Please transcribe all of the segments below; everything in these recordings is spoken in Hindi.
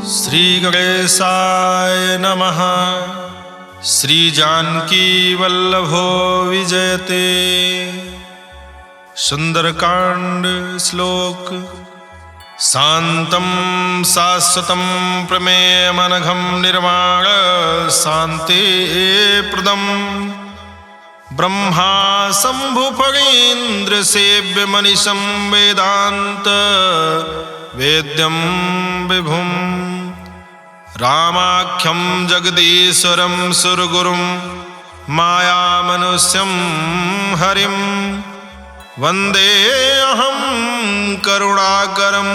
श्री गणेशाय नमः। श्री जानकी वल्लभो विजयते। सुंदरकांड श्लोक। शांतं शाश्वतं प्रमेयमनघं निर्वाण शांति प्रदं ब्रह्मा शंभुफणीन्द्र सेव्य मनीषं वेदांत वेद्यं विभुं रामाख्यं जगदीश्वरं सुरगुरुं मायामनुष्यं हरिं वंदे अहं करुणाकरं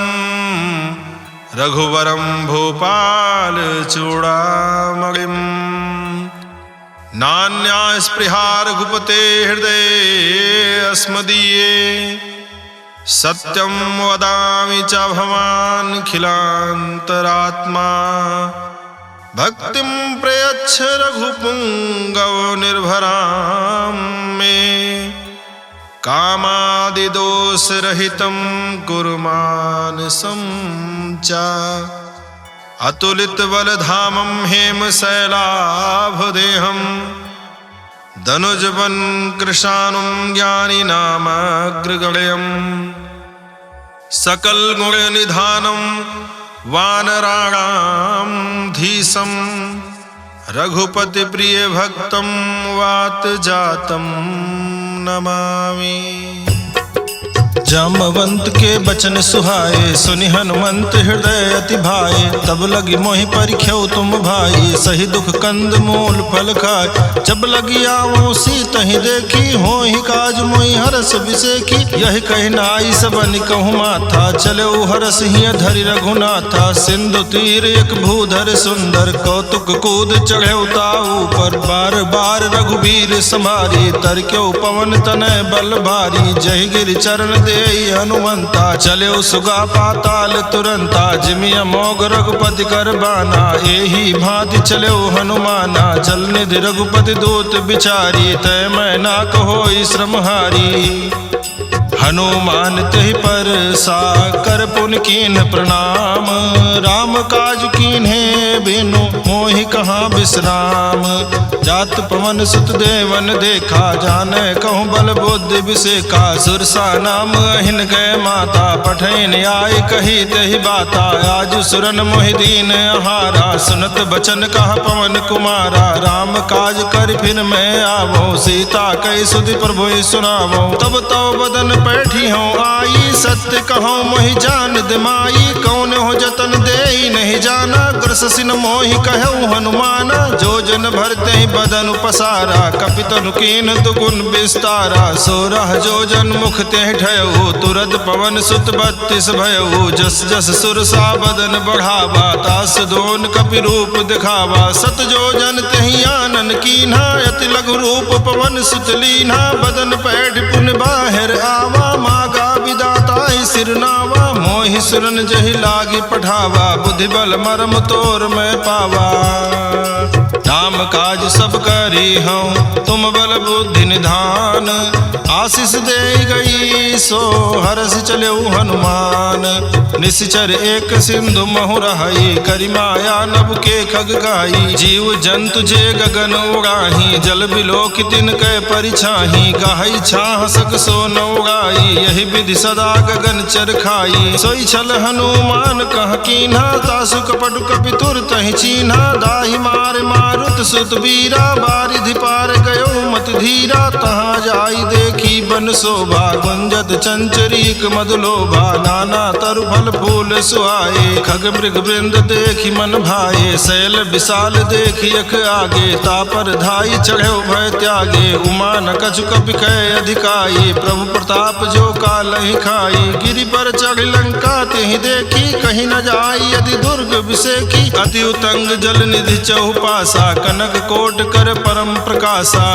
रघुवरं भूपालचूडामणिं। नान्या स्पृहा रघुपते हृदये अस्मदीये सत्यं वदामि च भवानखिलान्तरात्मा। भक्तिं प्रयच्छ रघुपुङ्गव निर्भरां मे कामादिदोषरहितं कुरु मानसं च। अतुलितबलधामं हेमशैलाभदेहं धनुजवन् कृशानुं ज्ञानिनामग्रगण्यं सकलगुणनिधानं वानराणां धीशं रघुपतिप्रियभक्तं वातजातं नमामि। जामवंत के बचन सुहाए सुनि हनुमंत हृदय अति भाए। तब लगी मोहि परिख्यौ तुम भाई सही दुख कंद मूल फल खाए। जब लगी आवो सीतहि देखी होहि काज मोहि हरस बिसेखी। यही कहि नाई सबनि कहु माथा चले हरस हिय धरि रघुनाथा। सिंधु तीर एक भूधर सुंदर कौतुक कूद चढ़े ताऊ पर। बार बार रघुबीर समारी तरक्यो पवन तनय बल भारी। जय गिरि चरण दे हनुमंता चले सुगा पाताल तुरंता। जिमि अमोघ रघुपति कर बाना एही भांति चले हनुमाना। जल निधि रघुपति दूत बिचारी तय मैं ना कहोई श्रमहारी। हनुमान तहि पर सा कर पुन कीन्ह प्रणाम। राम काज कीन्हे बिनु मोहि कहाँ विश्राम। जात पवन सुत देवन देखा जाने कहूँ बल बुद्धि विसेखा। सुरसा नाम अहिन गए माता पठैन आय कही तहि बाता। आज सुरन मोहि दीन आहारा सुनत बचन कह पवन कुमारा। राम काज कर फिर मैं आवो सीता कई सुधि प्रभु सुनावो। तब तो बदन बैठी हूँ आई सत्य कहूँ मोहि जान दिमाई। कौन हो जतन दे नहीं जाना ग्रसिन मोहि कहूँ हनुमाना। जो जन भरते ही बदन पसारा कपितनु कीन दुगुन विस्तारा। 16 जो जन मुख ते ठयऊ तुरत पवन सुत 32 भयऊ। जस जस सुरसा बदन बढ़ावा तास दोन कपि रूप दिखावा। 7 जो जन तहि आनन कीन्हा अति लघु रूप पवन सुत लीन्हा। बदन पैठ पुन बाहिर आवा मागा विदाता ही सिरनावा। मोहि सुरन जहि लागी पठावा बुद्धि बल मरम तोर मैं पावा। नाम काज सब करी हूँ तुम बल बुद्धि निधान। आशीष दे गई सो हरस चले हनुमान। निश्चर एक सिंधु महु रहाई करि माया नभ के खग गाई। जीव जंतु जे गगन उड़ाही जल बिलोक तिन कै परिछाही। गाही छाह सक सो न उड़ाई यही विधि सदा गगन चर खाई। सोई छल हनुमान कह कीन्हा तासु कपटु कपि तुर तहि चीन्हा। दाहि मार मारुत सुत बीरा बारिधि पार गयो मत धीरा। तहाँ जाई देखी बन शोभा गुंजत चंचरीक मधुलोभा। नाना तरु फल फूल सुहाए खग मृग वृंद देखी मन भाए। शैल विशाल देखी अख आगे तापर धाई चढ़े भय त्यागे। उमा न कछु कपि कै अधिकाई प्रभु प्रताप जो कालहि खाई। गिरि पर चढ़ लंका तिहि देखी कहीं न जाई यदि दुर्ग विसेखी। अति उतंग जल निधि चहुपासा कनक कोट कर परम प्रकाशा।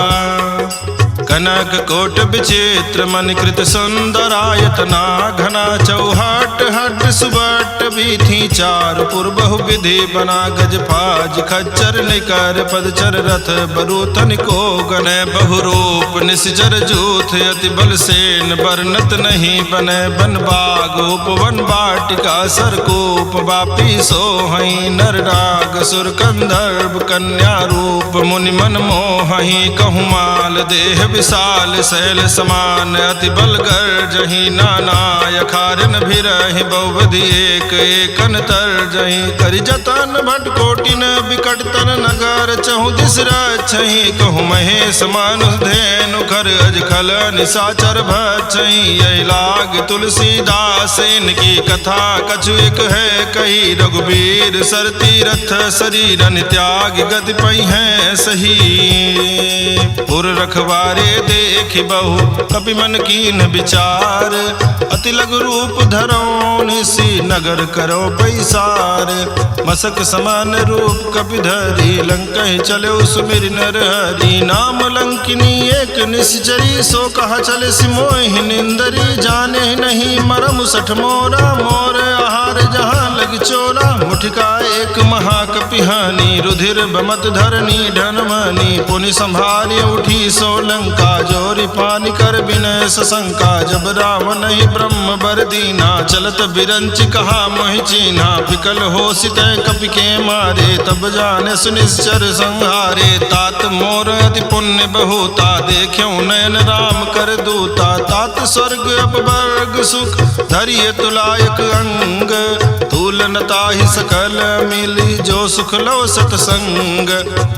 कनक कोट विचित्र मन कृत सुंदरायतना घना चौहट हट सुबट बीथी चार पूर्व विधि बना गज फाज खच्चर निकर पदचर रथ बरूथन को गने बहुरूप निश्चर जूथ अति बल सेन बरनत नहीं बने बन बाग उपवन वाटिका सरकूप वापी सोहई नर राग सुर कंदर्भ कन्या रूप मुनि मन मोहई कहूमाल देह विशाल शैल समान अति बल गर्जहि नाना यखारन भिरहि बहुविधि एक एकन तरजहि करि जतन भट कोटिन बिकट तन नगर चहु दिस रक्षहि कहु महेश मानुष धेनु खर अजखल निशाचर भक्षहि यही लाग तुलसीदास इनकी कथा कछु एक है कही रघुबीर सर तीरथ शरीरन त्याग गति पई है सही पुर रखवारे देख बहु कपि मन कीन विचार अति लघु रूप धरो निसी नगर करो पैसार मसक समान रूप कपि धरी लंकहि चलो सुमिर नर हरि नाम लंकिनी एक निश्चरी सो कहा चले सिमोहि निंदरी जाने नहीं मरम सठ मोरा मोर आहार जहाँ लग चोरा मुठिका एक महाकपिहानी रुधिर बमत धरनी ढनमनी पुनि संभाली उठी सो लंका जोरी पानी कर विनय सशंका जब रावण ही ब्रह्म बर दीना चलत बिरंच कहा मोहि चीन्हा विकल हो सितय कपि के मारे तब जाने सुनिश्चर संहारे तात मोर अति पुण्य बहुता देख्यो नयन राम कर दूता तात स्वर्ग अपवर्ग सुख धरिय तुलायक अंग तूलनता ही सकल मिली जो सुख लो सतसंग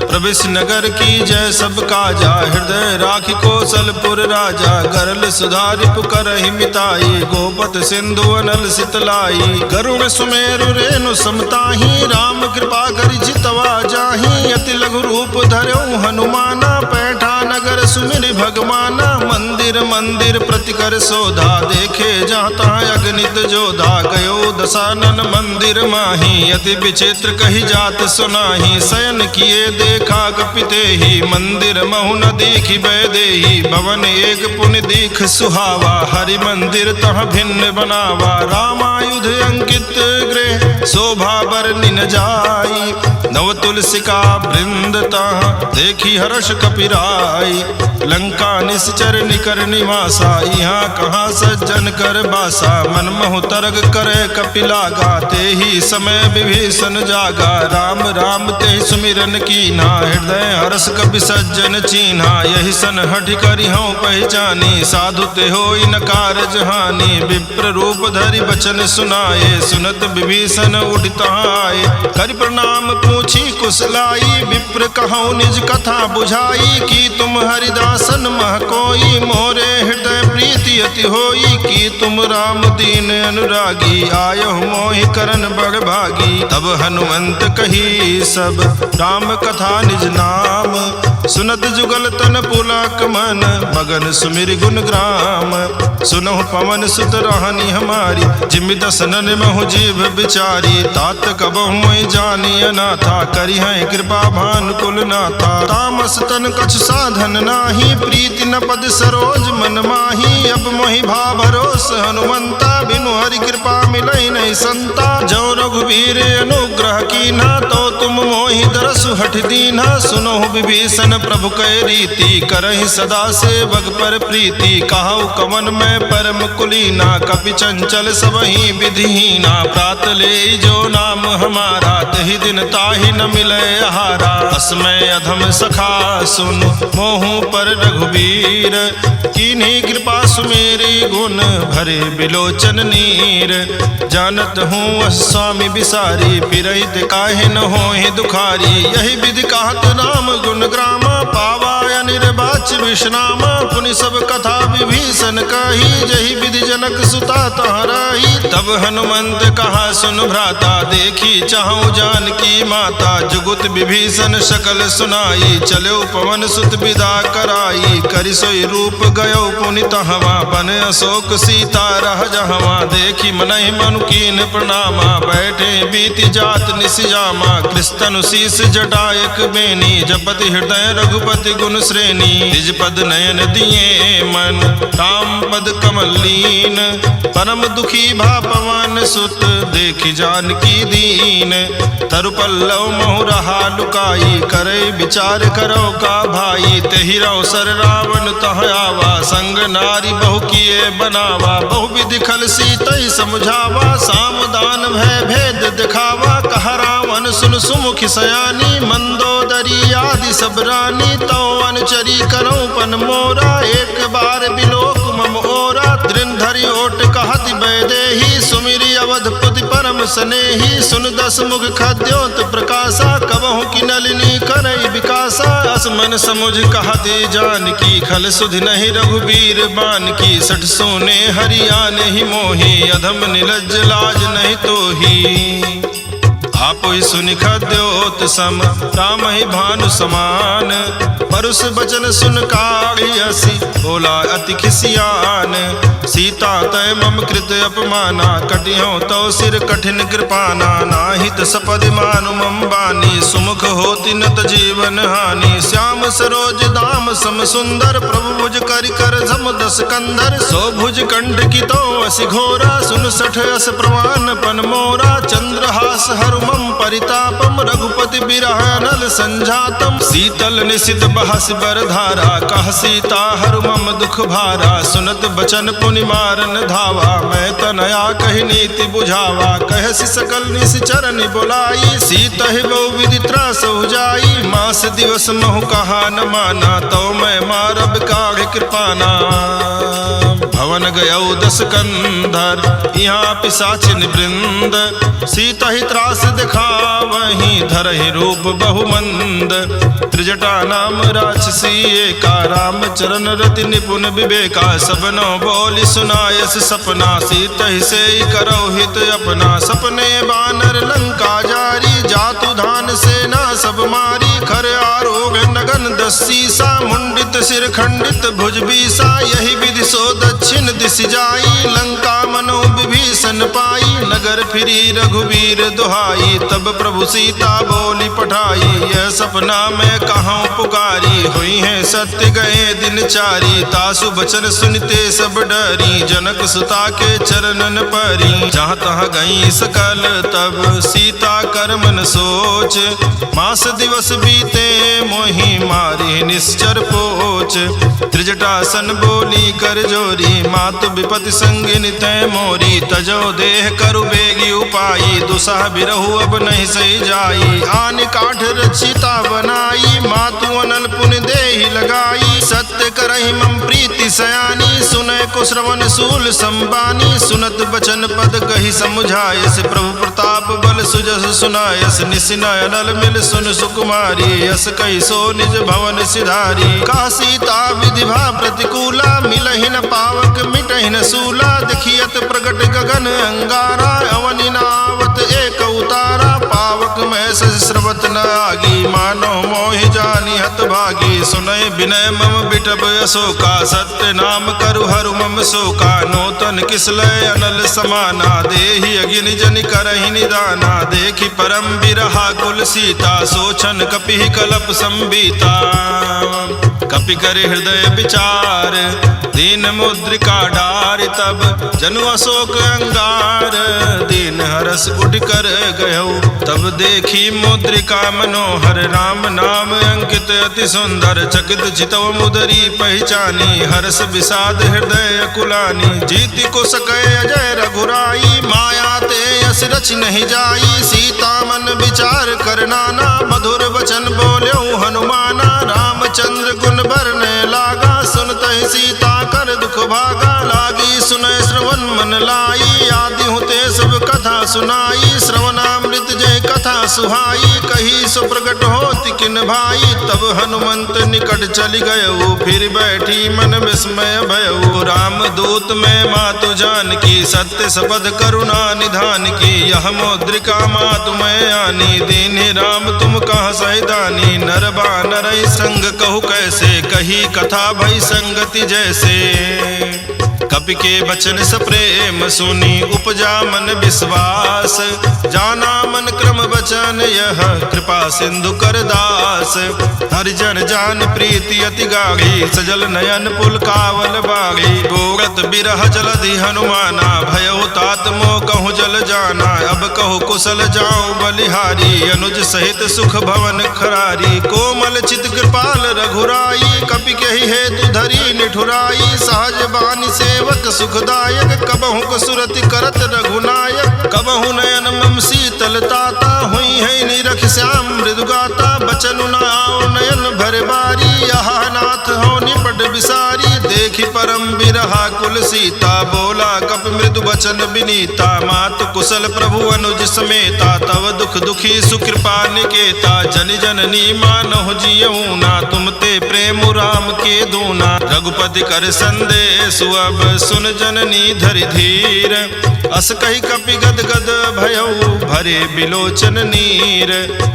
प्रविश नगर की जय सब काजा हृदय राखी कौशलपुर राजा गरल सुधारि पुकरहि मिताई गोपत सिंधु अनल सितलाई गरुड़ सुमेरु रेणु समताही राम कृपा करि जितवा जाही अति लघु रूप धर्यो हनुमाना पैठा नगर सुमिर भगवाना मंदिर मंदिर प्रतिकर सोधा देखे जहाँ तहाँ अगणित जोधा गयो दशानन मंदिर माही अति विचित्र कही जात सुनाही शयन किए देखा कपिते ही मंदिर महु न दीखि बैदेही भवन एक पुण्य दीख सुहावा हरि मंदिर तह भिन्न बनावा रामायुध अंकित गृह शोभा बरनि न जाई नव तुलसिका वृंद तह देखी हर्ष कपिराई लंका निश्चर निकर निवासा यहाँ कहाँ सज्जन कर बासा मन मोह तरग करे कपिलागा ते ही समय विभीषण जागा राम राम ते सुमिरन कीन्हा हृदय हर्ष कपि सज्जन चीन्हा यही सन हठ करि हूँ पहचानी साधु ते होई न कारज हानि विप्र रूप धरि बचन सुनाए सुनत विभीषण उठित आए करि प्रणाम पूछी कुशलाई विप्र कहूँ निज कथा बुझाई कि तुम हरिदासन मह कोई मोरे हृदय प्रीति अति होई कि तुम राम दीन अनुरागी आयो मोहि करन बड़ भागी तब हनुमंत कही सब राम कथा निज नाम सुनत जुगल तन पुलक मन मगन सुमिर गुण ग्राम सुनहु पवन सुत रहनी हमारी जिमि दसनन महु जीव बिचारी तात कबहु मोहि जानी अनाथा करी है कृपा भान कुल नाथा तामस तन कछु साधन नाही प्रीति न पद सरोज मन माही अब मोहि भा भरोस हनुमंता बिनु हरि कृपा मिलई नहीं संता जो रघुवीर अनुग्रह कीन्हा तो तुम मोहि दरसु हठ दीन्हा सुनहु विभीषण प्रभु कै रीति करहि सदा सेवक पर प्रीति कहु कवन में परम कुलीना कपि चंचल सबहि विधिहीना प्रात ले जो नाम हमारा तहि दिन ताहि न मिले आहारा अस्मय अधम सखा सुन मोहु पर रघुवीर कीन्ही कृपा सुमेरी गुण भरे बिलोचन नीर जानत हूँ स्वामी बिसारी फिरहित काहे न होहि दुखारी यही विधि कहत राम गुण ग्रामा पावा निर्वाच विश्रामा पुनि सब कथा विभीषण कही जही विधि जनक सुता तहराही तब हनुमंत कहा सुन भ्राता देखी चाहूँ जानकी माता, जुगुत विभीषण सकल सुनाई, चलो पवन सुत विदा कराई, करि सोई रूप गयो पुनित हवा, बन अशोक सीता रह जहवा, देखी मनहि मनु कीन प्रणामा, बैठे बीति जात निसियामा, कृष्ण शीस जटायक बेनी, जपति हृदय रघुपति गुण श्रेणी, निज पद नयन दिए मन, राम पद कमल लीन, परम दुखी भा पवन सुत, देखि जानकी दीन, तरु पल्लव महु रहा लुकाई, करे विचार करो का भाई, तेहि अवसर रावण तह आवा, संग नारी बहु किए बनावा, बहु विधि खल सीतई समझावा, सामदान भय भेद दिखावा, कहा रावण सुन सुमुखि सयानी, मंदोदरी आदि सब रानी, तो अनुचरी करो पन मोरा, एक बार बिलोक मम ओरा, दृढ़ धरि ओट कहति वैदेही, सुमिरि अवधपुति परम सनेही, सुन दस मुख खद्योत प्रकाशा, कबहु की नलिनी करई विकासा, असमन समुझ कहते जानकी, खल सुधि नहीं रघुबीर बान की, सठ सोने हरियाने ही मोही, अधम निलज्ज लाज नहीं तोही, आपो ही सुनि खद्योत सम, राम ही भानु समान, परुष बचन सुन काढ़ी हसी, बोला अति खिसियान, सीता तय मम कृत अपमाना, कटियो तो सिर कठिन कृपाना, नाहित सपदि मानु मम बानी, सुमुख होति नत जीवन हानि, श्याम सरोज दाम सम सुंदर, प्रभु भुज करि कर झम दस कंधर, सो भुज कंठ की तो असि घोरा, सुन सठ अस प्रवान पन मोरा, चंद्रहास हरु मम परितापम, रघुपति बिरह नल संजातम, शीतल निशित बहस बर धारा, कह सीता हरु मम दुख भारा, सुनत बचन पुनि मारन धावा, मैं तनया कहि नीति बुझावा, कहसि सकल निस चरण बुलाई, सीता ही बहु विधि त्रास जाई, मास दिवस महु कहा न माना, तो मैं मारब काढ़ कृपाना, भवन गयौ दस कंधर, यहाँ पिशाचिन वृंद, सीता ही त्रास दिखावहि, धरहि रूप बहुमंद, त्रिजटा नाम राक्षसी एका, राम चरण रति निपुण विवेका, सबनो बोली सुनायस सपना, सीता ही से करो हित अपना, सपने बानर लंका जारी, जातु धान सेना सब मारी, खर आरोग नगन दस सीसा, मुंडित सिर खंडित भुज बीसा, यही विधि सो दक्षिण दिश जाई, लंका मनो विभीषण पाई, नगर फिरी रघुवीर दुहाई, तब प्रभु सीता बोली पठाई, यह सपना मैं कहाँ पुकारी, हुई है सत्य गए दिन चारी, तासु बचन सुनते सब डरी, जनक सुता के चरणन परी, जहाँ तहाँ गई सकल तब सीता कर मन सोच, मास दिवस बीते मोहि मारी निश्चर पोच, त्रिजटासन बोली कर जोरी, मातु विपति संगिन तय मोरी, तजो देह करु बेगी उपाई, दुसह बिरहु अब नहीं सही जाई, आन काठ रचिता बनाई, मातु अनल पुनि देहि लगाई, सत्य करहि मम प्रीति सयानी, सुनय को श्रवण सूल संबानी, सुनत बचन पद कहि समुझायस, प्रभु प्रताप बल सुजस सुनायस, निसिनय अनल मिल सुन सुकुमारी, यस कहि सो निज भवन सिधारी, का सीता विधि भा प्रतिकूला, मिलहि न पावक मिटहि न सूला, देखियत प्रगट गगन अंगारा, अवनि नावत एक उतारा, पावक में श्रवत न आगी, मानो मोहि जानी हत भागी, सुनय विनय मम बिटब अशोका, सत्य नाम करु हरु मम शोका, नूतन किसलय अनल समाना, देहि अगिन जनि करहि निदाना, देखि परम बिरहा कुल सीता, सोचन कपि कलप संबीता, कपि कर हृदय विचार, दीन मुद्रिका डारि, तब जनु अशोक अंगार, दीन हरस उठ कर गयो, तब देखी मुद्रिका मनोहर, राम नाम अंकित अति सुंदर, चकित चितव मुदरी पहचानी, हर्ष विषाद हृदय अकुलानी, जीति को सकै अजय रघुराई, माया ते यस रच नहीं जाई, सीता मन विचार कर नाना, मधुर वचन बोल्यो हनुमाना, रामचंद्र गुण बरने लागा, सुनत ही सीता कर दुख भागा, लागी सुनय श्रवण मन लाई, आदि होते सब कथा सुनाई, श्रवणामृत जय कथा सुहाई, कही सो प्रगट होति किन भाई। तब हनुमंत निकट चली गयऊ, फिर बैठी मन विस्मय भयऊ। राम दूत में मातु जान की, सत्य सबद करुणा निधान की। यह मौद्रिका मातु मैं आनी, दीन्हि राम तुम कहाँ सैदानी। नर बानर संग कहु कैसे, कही कथा भई संगति जैसे। कपि के बचन सप्रेम सुनी, उपजा मन विश्वास। जाना मन क्रम बचन यह, कृपा सिंधु कर दास। हरिजन जान प्रीति अति गाढ़ी, सजल नयन पुलकावल बागी। बोरत बिरह जलधि हनुमाना, भयो तात मोह कहूँ जल जाना। अब कहु कुशल जाऊं बलिहारी, अनुज सहित सुख भवन खरारी। कोमल चित कृपाल रघुराई, कपि कहि हेतु धरी निठुराई। सहज बानी सेवक सुखदायक, कबहु कसुरति करत रघुनायक। कबहु नयन मम शीतल ताता, हुई है निरख श्याम मृदुगाता। बचनु न आओ नयन भर बारी, यहाँ नाथ हो निपट विसारी। देखि परम बिरहा कुल सीता, बोला कपि मृदु बचन विनीता। मातु कुशल प्रभु अनुज समेता, तव दुख दुखी सुकृपा निकेता। जनि जननी मानहु जियऊ ना, तुम ते प्रेम राम के दूना। रघुपति कर संदेश अब सुन जननी धरि धीर। अस कही कपि गद गद भयऊ, भरे बिलोचन नीर।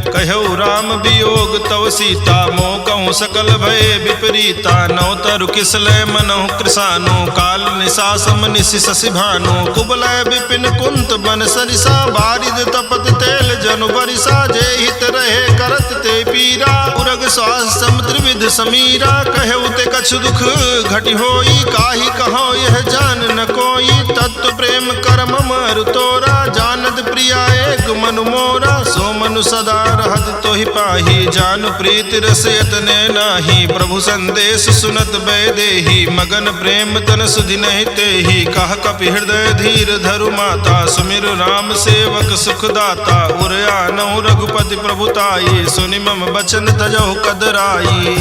कहऊ राम वियोग तव सीता, मोह कहूँ सकल भय विपरीता। नौ तरु किसलय मनहु कृसानु, काल निशा सम निशि शशि भानु। कुबलय विपिन कुंत बन सरिसा, बारिद तपत तेल जनु बरिसा। जे हित रहे करत ते पीरा, उरग स्वास समुद्र विध समीरा। कहऊ ते कछु दुख घटि होई, काहि कहो यह जान न कोई। तत्व प्रेम करम मरु तोरा, जानत प्रिया एक मनु मोरा। सो मनु सदा रहत तोहि पाही, जानु प्रीति रस यतने नाही। प्रभु संदेश सुनत बैदेही, मगन प्रेम तन सुधि नहीं तेहि। कह कपि हृदय धीर धरु माता, सुमिरु राम सेवक सुखदाता। उरयानहु रघुपति प्रभुताई, सुनि मम बचन तजहु कदराई।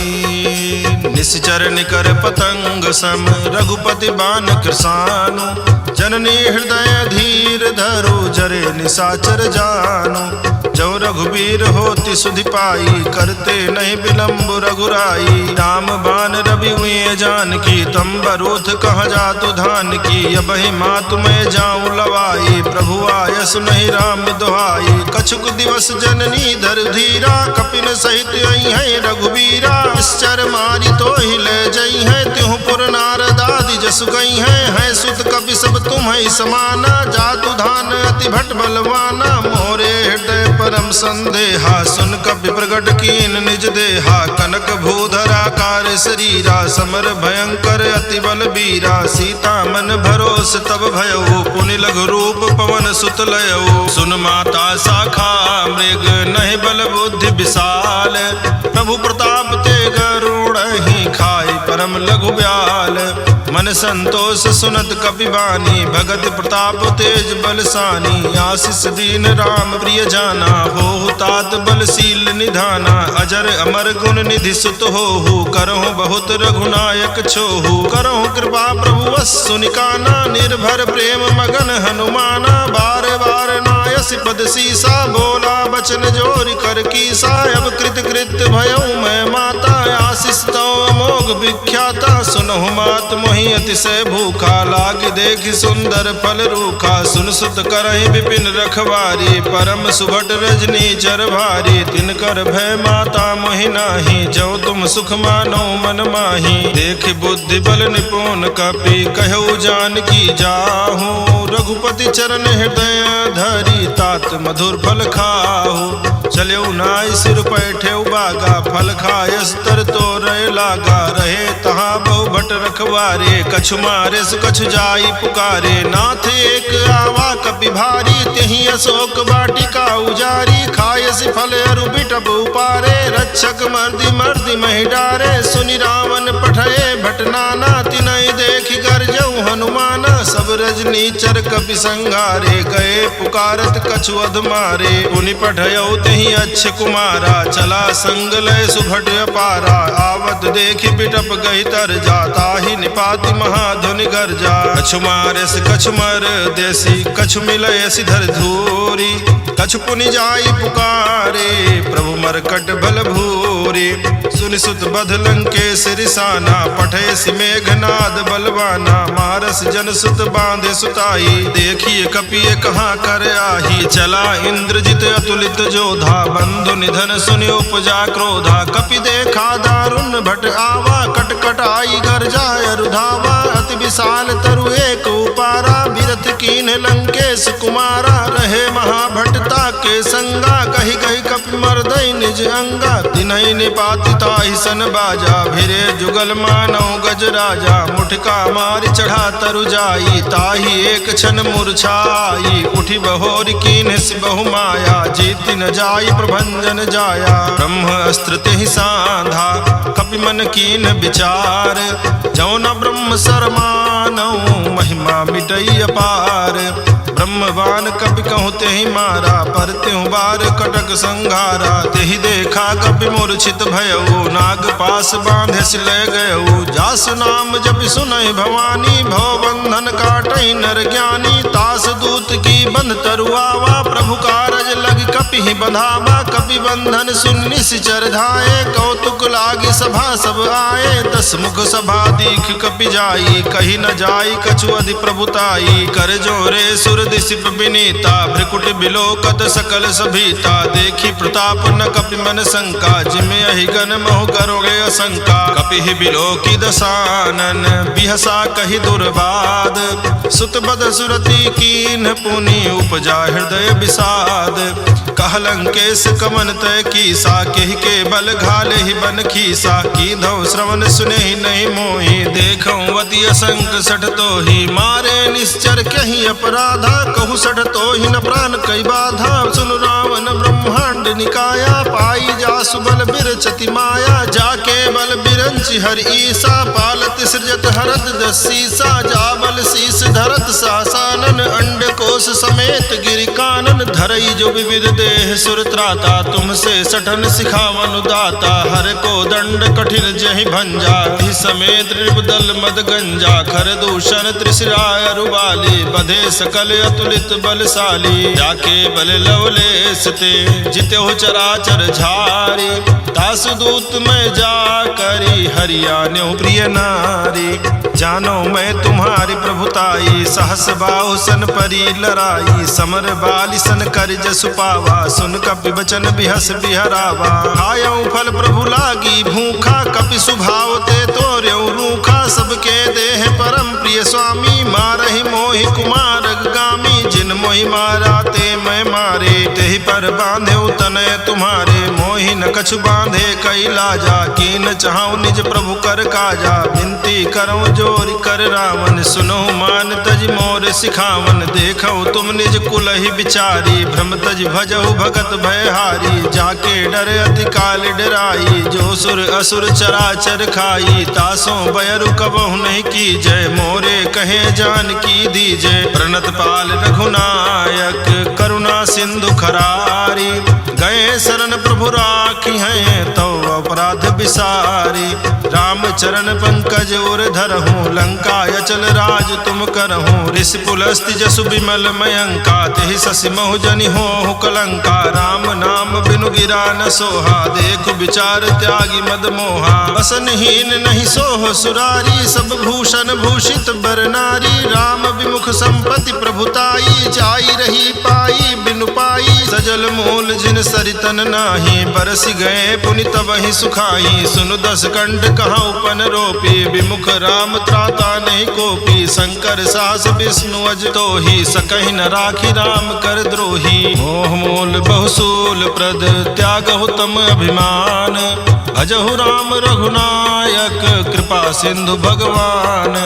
निश्चर निकर पतंग सम, रघुपति बान कृसानु। जननी हृदय धीर धरो, जरे निशाचर जानो। जो रघुबीर होति सुधि पाई, करते नहीं विलम्ब रघुराई। राम बान रवि हुए जान की, तम बरूथ कह जातु धान की। अबहि मातु मैं जाऊं लवाई, प्रभु आयस नहीं राम दुहाई। कछुक दिवस जननी धर धीरा, कपिन सहित आई है रघुबीरा। निश्चर मारी तो हिले जई है, त्यों पुर नारद आदि जसु गई है। सुत कपि सब तुम है समाना, जातु धान अति भट बलवाना। मोरे हृदय परम संदेहा, सुन कपि प्रगट कीन निज देहा। कनक भूधरा कार शरीरा, समर भयंकर अति बल बीरा। सीता मन भरोस तब भयऊ, पुनि लघु रूप पवन सुत लयऊ। सुन माता शाखा मृग, नहीं बल बुद्धि विशाल। प्रभु प्रताप ते गरुड़ ही, खाई परम लघु ब्याल। मन संतोष सुनत कपि बानी, भगत प्रताप तेज बलसानी। आशीष दीन राम प्रिय जाना, हो तात बलशील निधाना। अजर अमर गुण निधि सुत होहु, करहु बहुत रघुनायक छोहु। करहु कृपा प्रभु वस सुनिकाना, निर्भर प्रेम मगन हनुमाना। बार बार नायस पद सीसा, बोला बचन जोरि कर कीसा। अब कृत कृत भयऊ मैं माता, आशीष तो अमोघ विख्याता। सुनहु मात मोहि अतिशय भूखा, लाग देखि सुंदर फल रूखा। सुन सुत करहि विपिन रखवारी, परम सुभट रजनी चर भारी। तिनकर भय माता मोहि नाही, जो तुम सुख मानो मन माही। देख बुद्धि बल निपुण कपि, कहु जानकी जाहू। रघुपति चरण हृदय धरी, तात मधुर फल खाहू। चलेऊ नाई सिर पैठे बागा, फल खायस तर तो रहे लागा। रहे तहाँ बहु भट रखवारे, कछु मारे सु कछु जाई पुकारे। नाथ एक आवा कपि भारी, तेहि अशोक वाटिका उजारी। खायस फल अरु बिटप उपारे, रक्षक मर्दि मर्दि महि डारे। सुनि रावण पठये भट नाना, तिनहि देखि गरजऊ हनुमाना। सब रजनी चर कपि संघारे, गए पुकारत कछु अध मारे। पुनि पठयऊ तेहि अच्छ कुमारा, चला संग लय सुभट अपारा। आवत देखि बिटप गहि तर जा, ताहि निपाति महाधुनि गर्जा। कछु मारे से कछु मर देसी, कछु मिलय सिधर धूरी। कछु पुनि जाई पुकारे, प्रभु मरकट भल भूरे। सुनि सुत बध लंकेश रिसाना, पठे सि मेघनाद बलवाना। मारस जन सुत बांधे सुताई, देखिए कपिए कहाँ कर आही। चला इंद्रजित अतुलित जोधा, बंधु निधन सुनि उपजा क्रोधा। कपि देखा दारुण भट आवा, कटकट आई गर्जाय रुधावा। अति विशाल तरु एक उपारा, बिरथ कीन लंकेश कुमारा। रहे महाभटता के संगा, कही कही कपि मर्दई निज अंगा। तिन्हि निपाति ताहि सन बाजा, भिरे जुगल मानव गज राजा। मुठका मारि चढ़ा तरु जाई, ताहि एक क्षण मूर्छाई। उठि बहोर कीन बहु माया, जीति न जाई प्रभंजन जाया। ब्रह्म अस्त्र तेहि साधा, कपि मन कीन विचार। जौन ब्रह्म सरमानौ, महिमा मिटई अपार। ब्रह्मवान कपि कहूँ तेहि मारा, पर त्यों बार कटक संघारा। तेहि देखा कपि मूर्छित भयऊ, नाग पास बांधे सिलय गयऊ। जासु नाम जपि सुनहि भवानी, भव बंधन काटई नर ज्ञानी। तास दूत की बंध तरुआवा, प्रभु कारज लग कपि ही बंधावा। कपि बंधन सुन निश्चर धाये, कौतुक लागी सभा सब आए। दस मुख सभा दीख कपि जाई, कही न जाई कछु अधि प्रभुताई। कर जोरे सुर दिसिप विनीता, भ्रिकुट बिलोकत सकल सभीता। देखी प्रताप न कपि मन शंका, जिमे अहिगन महु करोगे असंका। कपि ही बिलोकी दसानन, बिहसा कही दुर्बाद। सुत बद सुरति कीन्ह पुनि, उपजा हृदय विषाद। कह लंकेश कमन तय कीसा, केहि के बल घाले ही बन खीसा। कीधौ श्रवण सुनेहि नहीं मोहि, देखौं अति असंक सठ तोहि। मारे निश्चर कहीं अपराधा, कहु सठ तोहि न प्राण कई बाधा। सुन रावण ब्रह्मांड निकाया, पाई जासु बल बिरचति माया। जाके बल बिरंचि हर ईसा, पालत सृजत हरत दसीसा। जा बल शीस धरत सासानन, अंड कोश समेत गिरि कानन। धरई जो विविध देह सुर त्राता, तुमसे सठन सिखावन दाता। हर को दंड कठिन जहि भंजा, हि समेत नृपदल मद गंजा। खर दूषण त्रिशिराय रुबाली, बधे सकल अतुलित बलशाली। जाके बल लवलेश ते, जित्यो चराचर झारी। तासु दूत में जा करी, हरियाण्यो प्रिय नारी। जानो मैं तुम्हारी प्रभुताई, सहस बाहु सन परी लराई। समर बाली सन कर जसु पावा, सुन कपि बचन बिहस बिहरावा। खायऊ फल प्रभु लागी भूखा, कपि सुभाव ते तोर्यऊ रूखा। सबके देह परम प्रिय स्वामी, मारहि मोहि कुमार गामी। जिन मोहि मारा ते मैं मारे, तेहि पर बांधे तनय तुम्हारे। मोहि न कछु बांधे कई लाजा, कीन चाहूं निज प्रभु कर काजा। विनती करऊं जोरि कर रावण, सुनो मान तज मोर सिखावन। देखो तुम निज कुल ही विचारी, भ्रम तज भजहु भगत भयहारी। जाके डर अति काल डराई, जो सुर असुर चराचर खाई। तासों बयरु कबहु नहीं की जय, मोरे कहे जान की दीजय। प्रणत पाल रघुनायक, करुणा सिंधु खरारी। गए शरण प्रभु राखी हैं, तो अपराध विसारी। राम चरण पंकज उर धरहूँ, लंका अचल राज तुम करहूँ। ऋषि पुलस्ति जसु विमल मयंका, तेहि शशि महु जनि होहु कलंका। राम नाम बिनु गिरा न सोहा, देखु विचार त्यागी मद मोहा। बसनहीन नहीं सोह सुरारी, सब भूषण भूषित बर नारी। राम विमुख संपत्ति प्रभुताई, जाई रही पाई बिनु पाई। सजल मूल जिन सरितन नाही, बरस गए पुनि तबहि सुखाई। सुनु दस कंठ कहाँ उपन रोपी, विमुख राम त्राता नहीं कोपी। शंकर सास विष्णु अज तोहि, सकहि न राखी राम कर द्रोही। मोह मूल बहुसूल प्रद, त्यागहु तम अभिमान। भजहु राम रघुनायक, कृपा सिंधु भगवान।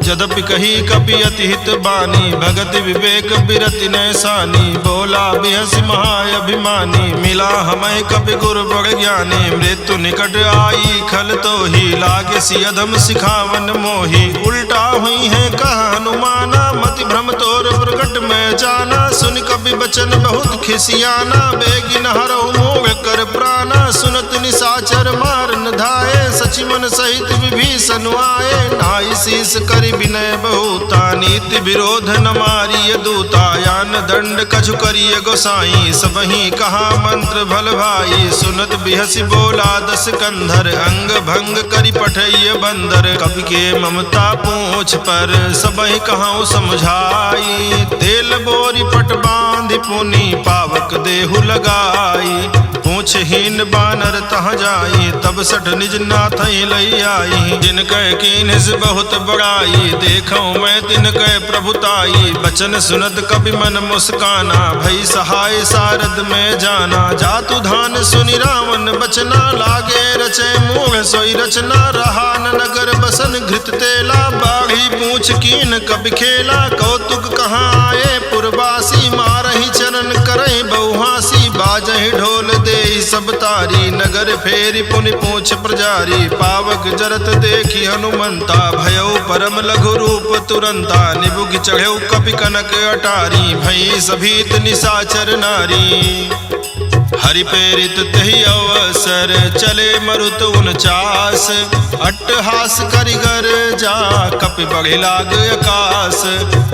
यद्यपि कही कपि अति हित बानी, भगति विवेक बिरति नैसानी। बोला बिहसि महाअभिमानी, मिला हमें कपि गुरु बड़ ज्ञानी। मृत्यु निकट आई खल तोहि, लागे सि अधम सिखावन मोहि। उल्टा हुई है कह हनुमाना, मति भ्रम तोर प्रगट में जाना। सुन कपि बचन बहुत खिसियाना, बेगिन हरहु मोह कर प्राणा। सुनत निशाचर मार न धाये, सचि पवन सहित विभीषण आए, नाई शीस करि विनय बहुता, नीति विरोध न मारिय दूता, यान दंड कछु करिय गोसाई, सबहि कहा मंत्र भल भाई, सुनत बिहसि बोला दस कंधर, अंग भंग करि पठैय बंदर, कवि के ममता पूछ पर सबहि कहूँ समझाई, तेल बोरी पट बांधि पुनि पावक देहु लगाई, पूछहीन बानर तह जाई, तब सठ निज नाथ लई आई, जिनकै कीन्ह बहुत बड़ाई, देखो मैं तिनकै प्रभुताई, बचन सुनत कपि मन मुस्काना, भई सहाय सारद में जाना, जातु धान सुनि रावण बचना, लागे रचे मूढ़ सोई रचना, रहा न नगर बसन घृत तेला, बाढ़ी पूछ कीन कपि खेला, कौतुक कहाँ आए पुरवासी, मारहि चरण करहि बहुहासी, बाजहि ढोल देहि सब तारी, नगर फेरि पुनि पूछ प्रजारी, पावक जरत देखि हनुमंता, भयउ परम लघु रूप तुरंता, निबुघ चढ़ेउ कपि कनक अटारी, भई सभीत निशाचर नारी, हरि प्रेरित तहि अवसर, चले मरुत 49, अट्टहास करिगर जा, कपि बढ़ि लाग आकाश,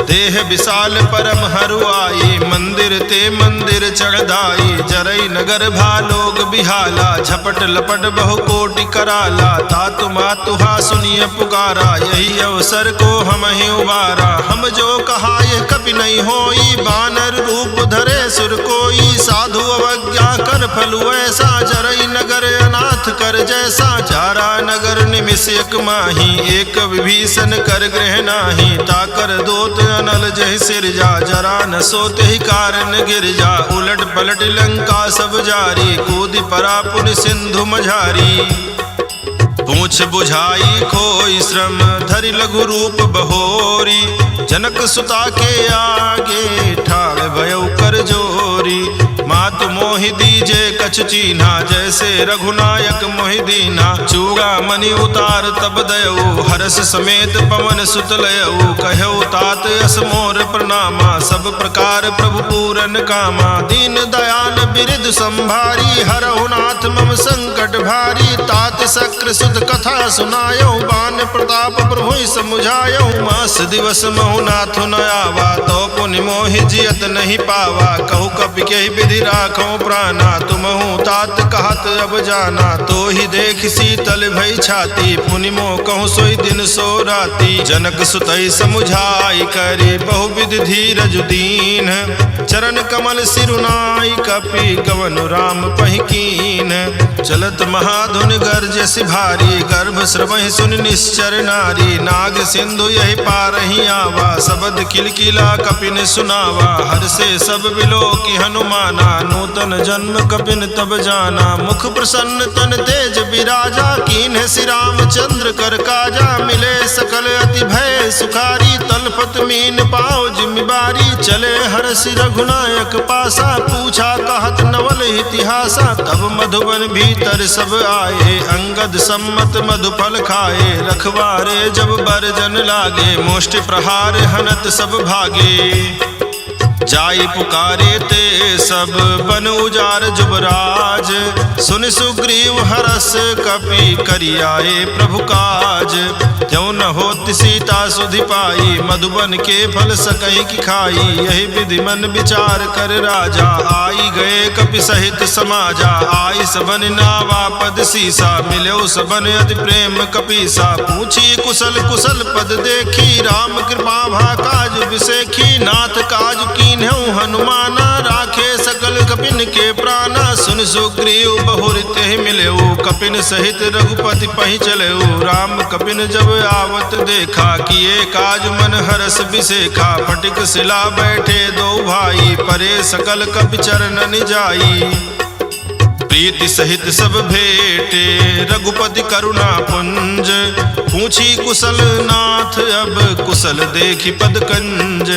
देह विशाल परम हरुआई, मंदिर ते मंदिर चढ़दाई, जरई नगर भालोग बिहाला, झपट लपट बहु कोटि कराला, तातु मातुहा सुनिय पुकारा, यही अवसर को हम ही उबारा, हम जो कहा यह कपि नहीं होई, बानर रूप धरे सुर कोई, साधु अवज्ञा कर फलु ऐसा, जरई नगर अनाथ कर जैसा, चारा नगर निमिष एक माही, एक विभीषण कर गृह नाही, ताकर दोत अनल जहि सिरजा, जरा न सोते ही कारण गिर जा, उलट पलट लंका सब जारी, कूदि परा पुनि सिंधु मझारी, पूछ बुझाई खोई श्रम, धरि लघु रूप बहोरी, जनक सुता के आगे ठाड़ भयउ कर जोरी, मातु मोहि दीजे कछु चीन्हा, जैसे रघुनायक मोहि दीना, चूड़ा मणि उतार तब दयऊ, हरस समेत पवन सुत लयऊ, कहऊ तात अस मोर प्रणामा, सब प्रकार प्रभु पूरन कामा, दीन दयाल बिरिद संभारी, हरहु नाथ मम संकट भारी, तात शक्र सुत कथा सुनायऊ, बान प्रताप प्रभु समुझायऊ, मास दिवस महु नाथु न आवा, तो पुनि मोहि जियत नहीं पावा, कहु कपि के विधि राखो प्राणा, तुमहु तात कहत अब जाना, तो ही देख शीतल भई छाती, पुनि मोह कहूँ सोई दिन सो राती, जनक सुतई समुझाई करी, बहुविध धीरज दीन, चरण कमल सिरुनाई, कपि कवनु राम पहिकीन, चलत महाधुन गर्जस भारी, गर्भ श्रवहि सुनि निश्चर नारी, नाग सिंधु यही पारहि आवा, शबद किलकिला कपिन सुनावा, हर से सब बिलोकि हनुमाना, नूतन जन्म कपिन तब जाना, मुख प्रसन्न तन तेज विराजा, कीन्ह श्री रामचंद्र कर काजा, मिले सकल अति भय सुखारी, तलपत मीन पाओ जिम्मेवारी, चले हर्षि रघुनायक पासा, पूछा कहत नवल इतिहासा, तब मधुबन भीतर सब आए, अंगद सम्मत मधुफल खाए, रखवारे जब बरजन लागे, मुष्टि प्रहार हनत सब भागे, जाई पुकारे ते सब बन उजार जुबराज, सुन सुग्रीव हरस कपि करियाए प्रभु काज, त्यों न होति सीता सुधि पाई, मधुबन के फल सकई की खाई, यही विधि मन विचार कर राजा, आई गए कपि सहित समाजा, आई सबन नावा पद सीसा, मिलो सबन अति प्रेम कपीसा, पूछी कुशल कुशल पद देखी, राम कृपा भा काज विसेखी, नाथ काज कीन्हु हनुमाना, राखे सकल कपिन के प्राणा, सुन सुग्रीव बहुरित ही मिलेऊ, कपिन सहित रघुपति पहि चलेऊ, राम कपिन जब आवत देखा, किए काज मन हरस बिसेखा, फटिक शिला बैठे दो भाई, परे सकल कपि चरण जाई, प्रीति सहित सब भेटे रघुपति करुणा पुंज, पूछी कुशल नाथ अब कुशल देखी पद कंज,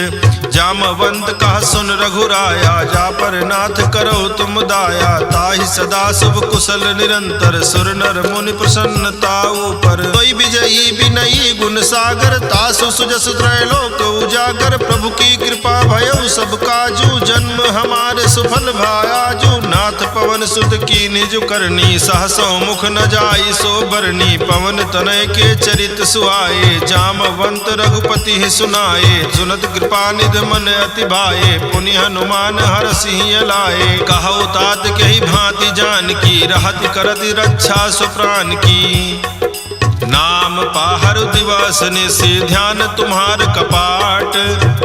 जामवंत कहा सुन रघुराया, जा पर नाथ करो तुम दाया, ताहि सदा शुभ कुशल निरंतर, सुर नर मुनि प्रसन्नता ऊपर, कोई विजयी विनयी गुण सागर, तासु सुजस त्रैलोक उजागर, प्रभु की कृपा भयउ सब काजू, जन्म हमारे सुफल भायाजू, नाथ पवन सुत की निज करनी, सहसो मुख न जाई सो बरनी, पवन तनय के चरित सुहाए, जामवंत रघुपति ही सुनाए, सुनत कृपा निध मन अति भाए, पुनि हनुमान हरषि लाए, कहु तात कही भांति जान की, रहति करति रक्षा सुप्राण की, नाम पाहर दिवस निशि ध्यान तुम्हार कपाट,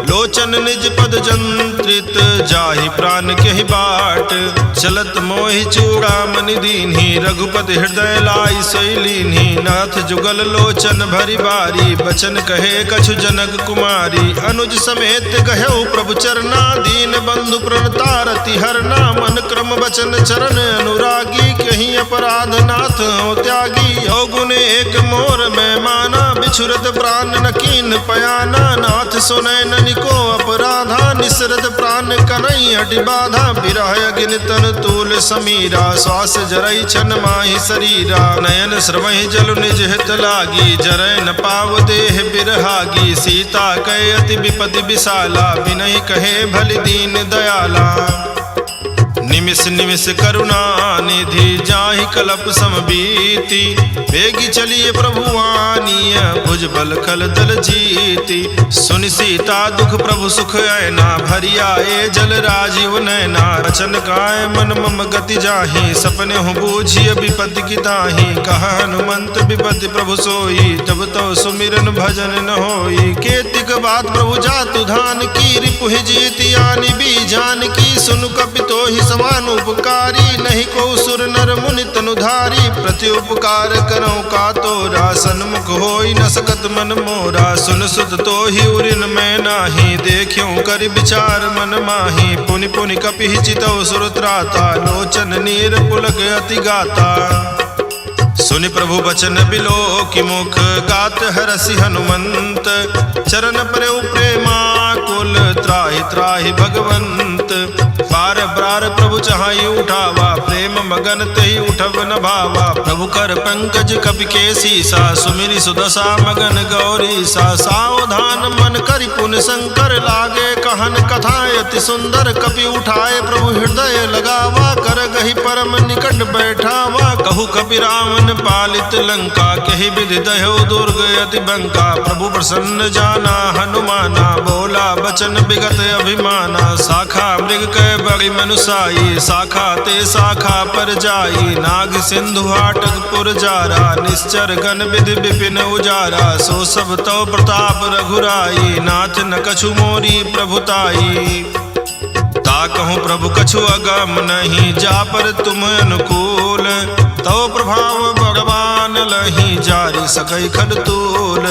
लोचन निज पद जंत्रित जाहि प्राण केहि बाट, चलत मोहि चूड़ामणि दीन्हि, रघुपति हृदय लाई सोई लीन्हि, नाथ जुगल लोचन भरि बारी, बचन कहे कछु जनक कुमारी, अनुज समेत कहऊ प्रभु चरना, दीन बंधु प्रणतारति हरना, मन क्रम वचन चरण अनुरागी, कहीं अपराध नाथ हो त्यागी, अवगुण एक मोर में माना, बिछुरत प्राण न कीन पयाना, नाथ सुनय ननिको अपराधा, निसरत प्राण कनई हटि बाधा, बिरह अग्नि तन तूल समीरा, श्वास जरई छन माहि शरीरा, नयन स्रवहि जल निज हित लागी, जरय न पाव देह बिरहागी, सीता कहे अति विपति विशाला, बिनहि कहे भलि दीन दयाला, निमिष निमिष करुणा निधि जाहि कलप समबीति, बेगी चलिए प्रभु आनीय भुज बल खल दल जीति, सुनि सीता दुख प्रभु सुख ऐना, भरि आए जल राजीव नैना, रचन काय मन मम गति जाहि, सपने हो बूझिय विपत्ति की ताहि, कहा हनुमंत विपत्ति प्रभु सोई, तब तो सुमिरन भजन न होई, केतिक बात प्रभु जातु धान की, रिपु जीति आनि बीजान की, सुनु कपितो ही समान उपकारी, नहीं को सुर नर मुनि तनुधारी, प्रति उपकार करो का तोरा, सन्मुख होई न सकत मन मोरा, सुन सुत तो ही उरिन मैं नाही, देखियो कर विचार मन माही, पुनि पुनि कपि चितौ सुर त्राता, लोचन नीर पुलक अति गाता, सुनि प्रभु बचन बिलो की मुख, गात हरषि हनुमंत, चरण प्रभु प्रेमाकुल, त्राहि त्राहि भगवंत, बार बार प्रभु चाहि उठावा, प्रेम मगन तहि उठब न भावा, प्रभु कर पंकज कपि के सीसा, सुमिरि सुदशा मगन गौरी सा, सावधान मन करि पुन शंकर, लागे कहन कथा अति सुंदर, कपि उठाए प्रभु हृदय लगावा, कर गहि परम निकट बैठावा, कहु कपि रावण पालित लंका, कहि विधि दह्यो दुर्ग अति बंका, प्रभु प्रसन्न जाना हनुमाना, बोला बचन विगत अभिमाना, शाखा मृग कह बड़ी मनुसाई, शाखा ते शाखा पर जाई, नाग सिंधु हाटक पुर जारा, निश्चर गण विधि विपिन उजारा, सो सब तो प्रताप रघुराई, नाथ न कछु मोरी प्रभुताई, ताकहु प्रभु कछु अगम नहीं, जा पर तुम अनुकूल, तो प्रभाव भगवान लही, जारी सकै खडतूल,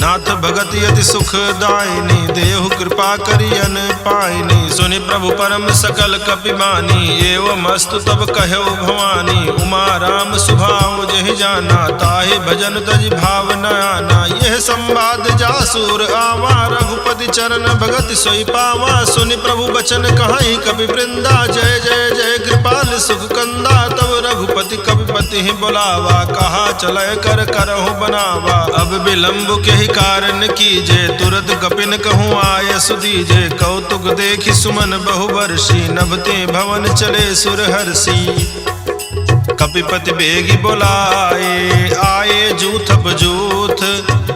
नाथ भगति अति सुख दायिनी, देहु कृपा करियन पायनी, सुनि प्रभु परम सकल कपि मानी, एवं अस्तु तब कहौ भवानी, उमा राम सुभाव जहि जाना, ताहि भजन तज भाव न आना, यह संवाद जासुर आवा, रघुपति चरण भगति सोई पावा, सुनि प्रभु बचन कहाई कवि वृंदा, जय जय जय कृपाल सुख कंदा, तब रघुपति कविपति ही बुलावा, कहा चलय कर करहु बनावा, अब विलंब के ही कारण कीजे, तुरत कपिन कहूँ आय सुदीजे, कौतुक देखि सुमन बहुवर्षी, नभते भवन चले सुरहर्षि, कपिपति बेगी बोलाए, आए जूथ बजूथ,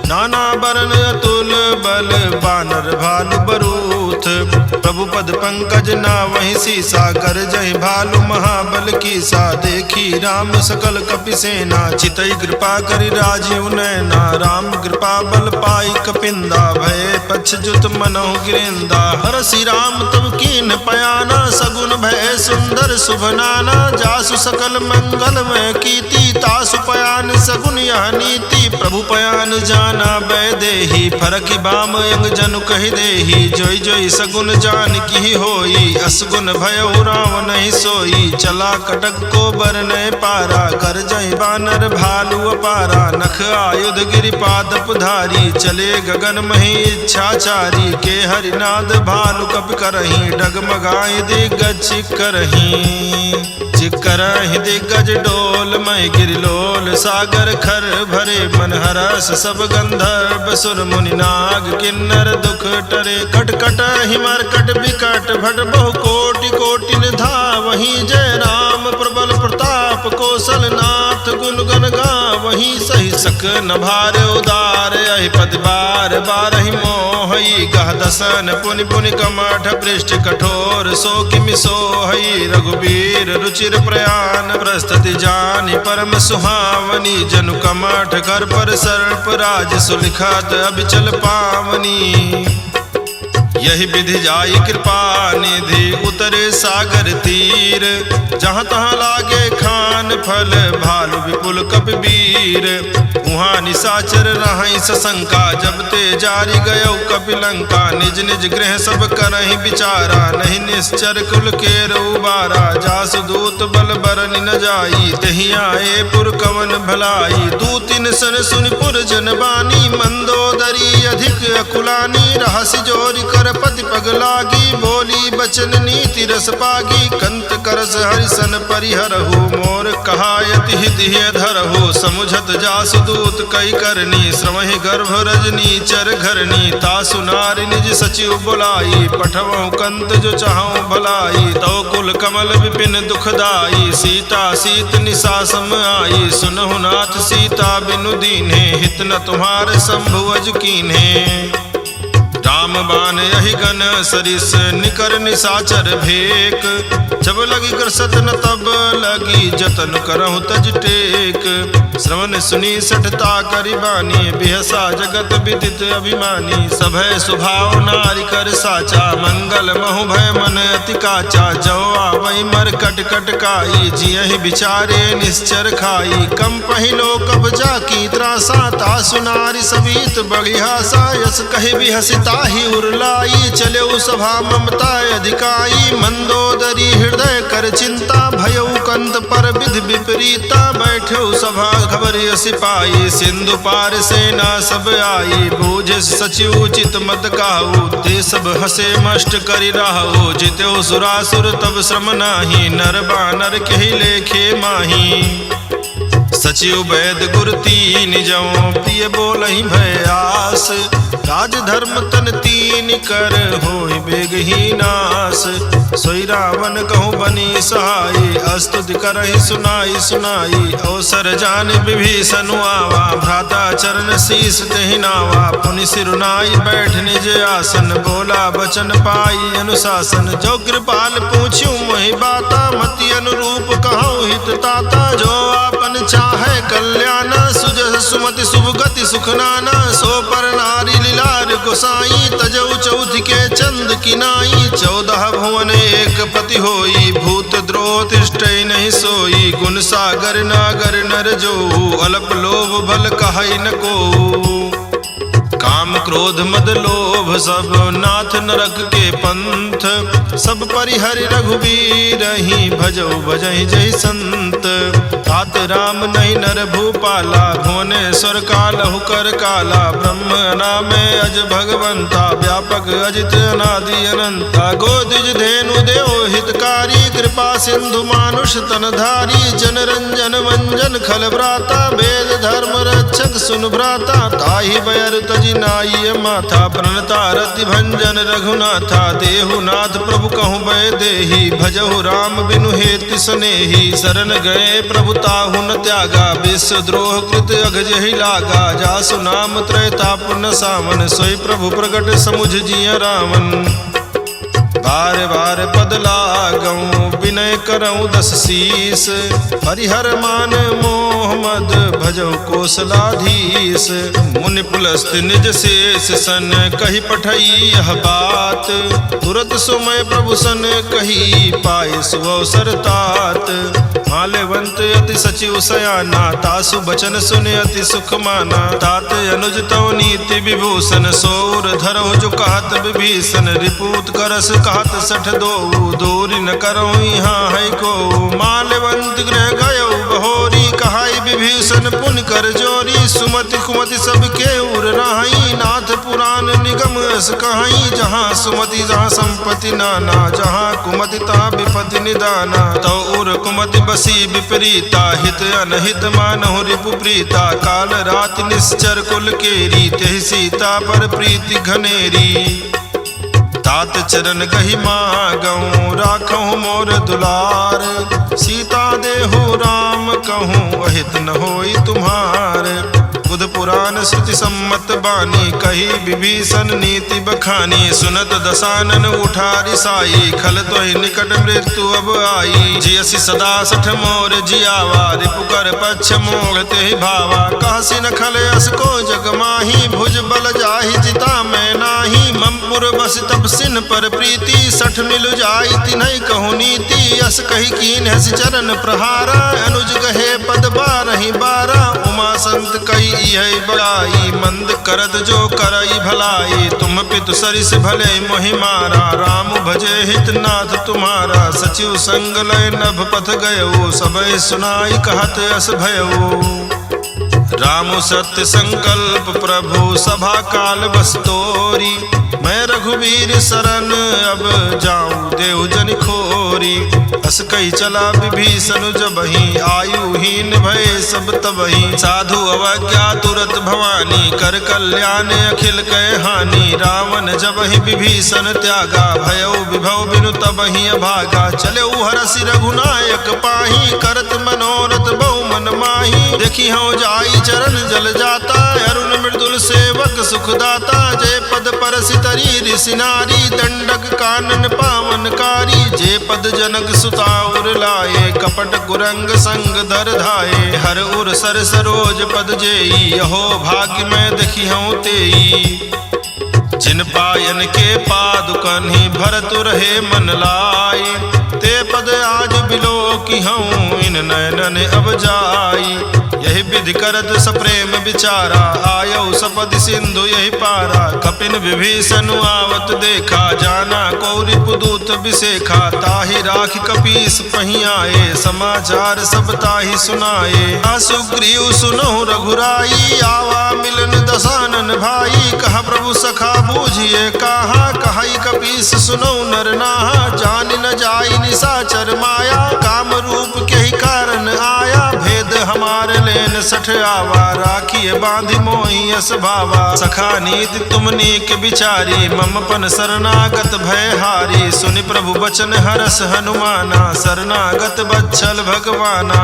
नाना बरन अतुल बल, बानर भालु बरूथ, प्रभु पद पंकज ना वही सीसा, कर जय भालु महाबल कीसा, देखी राम सकल कपि सेना, चितई कृपा करि राजीव नैना, राम कृपा बल पाई कपिंदा, भय पक्ष जुत मनहु गिरिंदा, हरषि राम तब कीन पयाना, सगुन भय सुंदर शुभ नाना, जासु सकल मंगल में कीति, तासु पयान सगुन यह नीति, प्रभु पयान जाना बैदेही, फरकि बाम अंग जनु कहि देही, जोई जोई सगुन जान की होई, असगुन भयउ राम नहीं सोई, चला कटक को बरनय पारा, कर जय बानर भालु अपारा, नख आयुध गिरिपादप धारी, चले गगन मही इच्छाचारी, के हरिनाद भालु कपि करही, डगमगाए दिग्गज करही, चिकरहि दिग्गज डोल मय गिरिलोल, सागर खर भरे मन हरस, सब गंधर्व सुर मुनि नाग, किन्नर दुख टरे, कटकट हिमरकट विकट भट, बहु कोटि कोटि निधा, वहीं जय राम प्रबल कौशलनाथ गुण गण गावहीं सही सक न भार उदार अहि पद बार बारहि मोहई गह दसन पुनि पुनि कमठ पृष्ठ कठोर सो किमि सोहई रघुबीर रुचिर प्रयाण प्रस्तुति जानि परम सुहावनी जनु कमठ कर पर सर्प राज सुलिखत अबिचल पावनी यही विधि जाई कृपा निधि उतरे सागर तीर जहाँ तहाँ लागे खान फल भालु विपुल कपिवीर उहाँ निशाचर रहई सशंका जब ते जारी गयो कपिलंका निज निज गृह सब करहि विचारा नहीं निश्चर कुल के उबारा जासु दूत बल बरन न जाई तहि आए पुर कवन भलाई दूतिन सन सुनि पुर जन बानी मंदोदरी अधिक अकुलानी रहसि जोरि कर पति पग लागी बोली बचन नीति रस पागी कंत करस हरिसन परिहरहु मोर कहायति हित धरहु समुझत जासु दूत कई करनी श्रवहि गर्भ रजनी चर घरनी तासु नारी निज सचिव बुलाई पठवहु कंत जो चाहूं भलाई तो कुल कमल विपिन दुखदाई सीता सीत निशा सम आई सुनहु नाथ सीता बिनु दीन्हे हित न तुम्हारे शंभुअज कीन्हे राम बान यही गन सरिस निकर निशाचर भेक जब लगी कर सतन तब लगी जतन करहु तज टेक श्रवण सुनी सठता करि बानी बिहसा जगत विदित अभिमानी सभय स्वभाव नारी कर साचा मंगल महु भय मन अति काचा जो आवै मर कट कट काई जियहि विचारे निश्चर खाई कम पहिलो कब जाकी त्रासा तासु नारी सबीत बगिहासा यस कहि बिहसिता ही उरलाई चले सभा ममता अधिकाई मंदोदरी हृदय कर चिंता भयउ कंत पर विधि विपरीता बैठो सभा खबर सिपाही सिंधु पार सेना सब आई बूझ सचिव उचित मत काहू ते सब हसे मष्ट करि राहु जित्यो सुरासुर तब श्रम नाही नर बानर केहि लेखे माही सचिव वैद गुर तीन जौ प्रिय बोलहि भयास राज धर्म तन तीन कर होई बेगही नास सोई रावण कहूँ बनी सहाय अस्तुति करहि सुनाई सुनाई अवसर जान विभीषण आवा भ्राता चरण शीस तेहि नावा पुनि सिरुनाई बैठ निज आसन बोला बचन पाई अनुशासन जो कृपाल पूछ्यू मोहि बाता मति अनुरूप कहूँ हित ताता जो आपन चाहे कल्याण सुजह सुमति शुभ गति सुख नाना सो पर नारी लीलार गोसाई तजऊ चौथ के चंद किनाई 14 भुवन एक पति होई भूत द्रोह तिष्ठै नहीं सोई गुण सागर नागर नर जो अल्प लोभ भल कहै न को काम क्रोध मद लोभ सब नाथ नरक के पंथ सब परिहरि रघुबीर ही भजौ भजहि जय संत तात राम नहीं नर भूपाला भुवनेश्वर कालहु कर काला ब्रह्म नाम अज भगवंता व्यापक अजित अनादि अनंता गोदिज धेनु देव हितकारी कृपा सिंधु मानुष तनधारी जन रंजन मंजन खल भ्राता वेद धर्म रक्षक सुन भ्राता ताहि बैर तजि नाई माथा प्रणता रति भंजन रघुनाथा देहुनाथ प्रभु कहूँ बै देही भजहु राम बिनु हेति सनेही शरण गए प्रभु ताहु न त्यागा विश्व द्रोह कृत अघ जहि लागा जासु नाम त्रैताप न सावन सोई प्रभु प्रगट समुझ जिय रावण बार बार पद लागऊं विनय करऊं 10 शीस हरिहर मान मोह मद भजौ कौशलाधीश मुनि पुलस्त निज शेष सन कही पठई यह बात तुरत सुमय प्रभु सन कही पाए सुअवसर तात माल्यवंत अति सचिव सयाना तासु बचन सुने अति सुख माना तात अनुज तव नीति विभूषण सौर धरहु जो कहत विभीषण रिपूत करस कहत सठ दो दूरी न करो यहाँ है को माल्यवंत गृह गयो बहोरी कहाई विभीषण पुन कर जोरी सुमति कुमति सबके उर रहाई नाथ पुराण निगम अस कहाई जहाँ सुमति जहाँ संपत्ति नाना जहाँ कुमति तहाँ विपत्ति निदाना तो उर कुमति बसी विपरीता हित अनहित मानहु रिपु प्रीता काल रात निश्चर कुल केरी तेहि सीता पर प्रीति घनेरी तात चरण गहि मागऊँ राखऊँ मोर दुलार। सीता देहु राम कहूँ अहित न होई तुम्हार। बुध पुराण श्रुति सम्मत बानी कही विभीषण नीति बखानी। सुनत दसानन उठा रिसाई खल तोहि निकट मृत्यु अब आई। जियसि सदा सठ मोर जियावा रिपु कर पक्ष मोह तेहि भावा। कहसि न खल अस को जग माही भुज बल जाहि जिता मैं नाही। ममपुर बस तब सिन पर प्रीति सठ मिल जाई तिन्हि कहु नीति। अस कही कीन हस चरण प्रहारा अनुज गहे पद बारहि बारा। उमा संत कही यही बड़ाई मंद करत जो करई भलाई। तुम पितु सरिस भले मोहि मारा राम भजे हित नाथ तुम्हारा। सचिव संग लय नभ पथ गयो सबय सुनाई कहत अस भयो। राम सत्य संकल्प प्रभु सभा काल बस तोरी। मैं रघुवीर शरण अब जाऊं देव जन खोरी। अस कही चला विभीषण जबहि आयुहीन भय सब तबहि। साधु अवज्ञा तुरत भवानी कर कल्याण अखिल कह हानि। रावण जबहि विभीषण त्यागा भयो विभव बिनु तबहि अभागा। चले हरसि रघुनायक पाही करत मनोरथ बहु मन माही। देखी हूँ जाई चरण जल जाता अरुण मृदुल सेवक सुखदाता। जय पद परसि तरी ऋषि नारी दंडक कानन पावनकारी। जे पद जनक सुताउर लाए कपट कुरंग संग धर धाये। हर उर सर सरोज पद जेई अहो भाग्य मैं देखी हूँ तेई। जिन पायन के पादुकन ही भरत रहे मन लाई। ते पद आज बिलो की हूँ इन नयनन अब जाई। यही विधि करत सप्रेम विचारा आयो सपदि सिंधु यही पारा। कपिन विभीषण आवत देखा जाना कौरि पुदूत विशेखा। ताहि राखि कपीस पही आए समाचार सब ताहि सुनाए। सुग्रीव सुनहु रघुराई आवा मिलन दसानन भाई। कहा प्रभु सखा बूझिए कहा कहाई कपीस सुनहु नर नाहा। जान न जाई निशाचर माया काम रूप के ही कारण आया। भेद हमारे लेन सठ आवा राखिए बांधि मोहि यस भावा। सखा नीति तुम नीक विचारी मम पन शरणागत भय हारी। सुनि प्रभु बचन हरस हनुमाना शरणागत बच्छल भगवाना।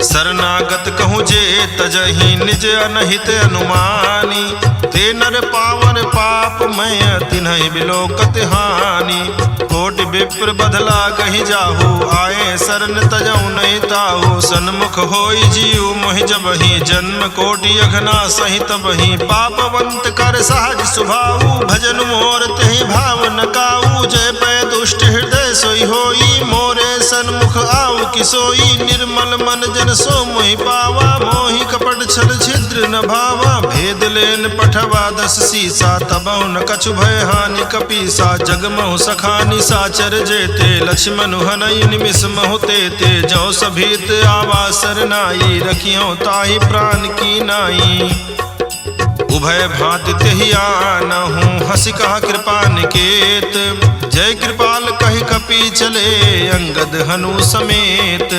शरणागत कहूँ जे तजहि निज अनहित अनुमानी। ते नर पावन पाप मैं तिन्हि बिलोकत हानि। कोटि विप्र बदला गहि जाहु आए शरण तजऊ नहीं ताहु। सन्मुख होई जीव मोहि जबहि जन्म कोटि अघना सहित बहि। पापवंत कर सहज स्वभाव भजन मोर तेहि भाव न काऊ। जय पै दुष्ट हृदय सोई होई मोरे सन्मुख आऊ किसोई। निर्मल मन जन सो मोहि पावा मोहि कपट छल छिद्र न भावा। भेद लेन पठवा दस सीसा तबहु न कछु भय हानि कपीसा। जगमहु सखानि साचर जेते लक्ष्मण हनई निमिष महु तेते। जो सभीत आवा सरनाई रखियो ताहि प्राण की नाई। उभय भांति तेहि आनहु हंसी कहा कृपा निकेत। जय कृपाल कहि कपि चले अंगद हनु समेत।